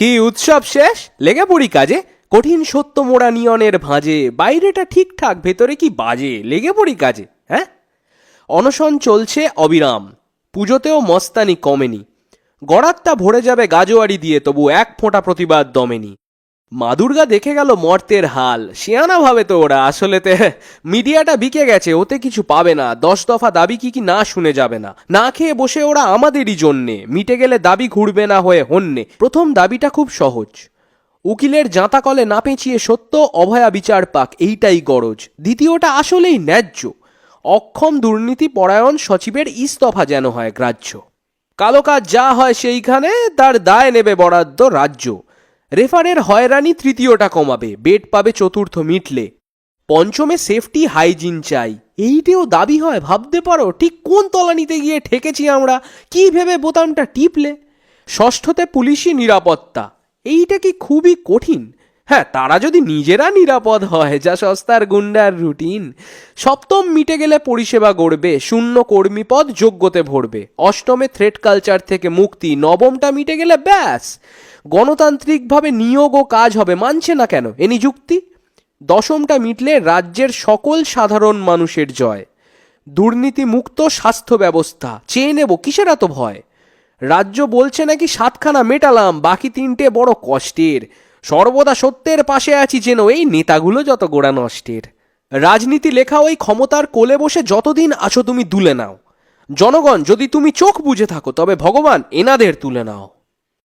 কি উৎসব শেষ, লেগে পড়ি কাজে। কঠিন সত্য মোড়া নিয়নের ভাঁজে, বাইরেটা ঠিকঠাক ভেতরে কি বাজে, লেগে পড়ি কাজে। হ্যাঁ, অনশন চলছে অবিরাম, পুজোতেও মস্তানি কমেনি। গড়াতটা ভরে যাবে গাজোয়ারি দিয়ে, তবু এক ফোঁটা প্রতিবাদ দমেনি। মা দুর্গা দেখে গেল মর্তের হাল, শিয়ানা ভাবে তো ওরা, আসলেতে মিডিয়াটা বিকে গেছে, ওতে কিছু পাবে না। 10 দফা দাবি কি না শুনে যাবে না, না খেয়ে বসে ওরা আমাদেরই জন্যে। মিটে গেলে দাবি ঘুরবে না হয়ে হন্যে। প্রথম দাবিটা খুব সহজ, উকিলের জাঁতা কলে না পেঁচিয়ে সত্য, অভয়া বিচার পাক, এইটাই গরজ। দ্বিতীয়টা আসলেই ন্যায্য, অক্ষম দুর্নীতি পরায়ণ সচিবের ইস্তফা যেন হয় গ্রাহ্য। কালো কাজ যা হয় সেইখানে তার দায় নেবে বরাদ্দ রাজ্য। রেফারের হয়রানি তৃতীয়টা কমাবে, বেড পাবে চতুর্থ মিটলে। পঞ্চমে সেফটি হাইজিন চাই, এইটেও দাবি হয় ভাবতে পারো ঠিক কোন তলানিতে গিয়ে ঠেকেছি আমরা, কি ভেবে বোতামটা টিপলে। ষষ্ঠতে পুলিশি নিরাপত্তা, এইটা কি খুবই কঠিন? হ্যাঁ, তারা যদি নিজেরা নিরাপদ হয়, যা সস্তার গুন্ডার রুটিন। সপ্তম মিটে গেলে পরিষেবা গড়বে, শূন্য কর্মীপদ যোগ্যতে ভরবে। অষ্টমে থ্রেট কালচার থেকে মুক্তি, নবমটা মিটে গেলে ব্যাস গণতান্ত্রিকভাবে নিয়োগ ও কাজ হবে, মানছে না কেন এ নিযুক্তি। দশমটা মিটলে রাজ্যের সকল সাধারণ মানুষের জয়। দুর্নীতি মুক্ত স্বাস্থ্য ব্যবস্থা, চেয়ে নেব কিসের এত ভয়। রাজ্য বলছে নাকি 7খানা মেটালাম, বাকি 3টে বড় কষ্টের। সর্বদা সত্যের পাশে আছি যেন, এই নেতাগুলো যত গোড়া নষ্টের। রাজনীতি লেখা ওই ক্ষমতার কোলে বসে যতদিন আছো তুমি দুলে নাও। জনগণ যদি তুমি চোখ বুজে থাকো, তবে ভগবান এনাদের তুলে নাও।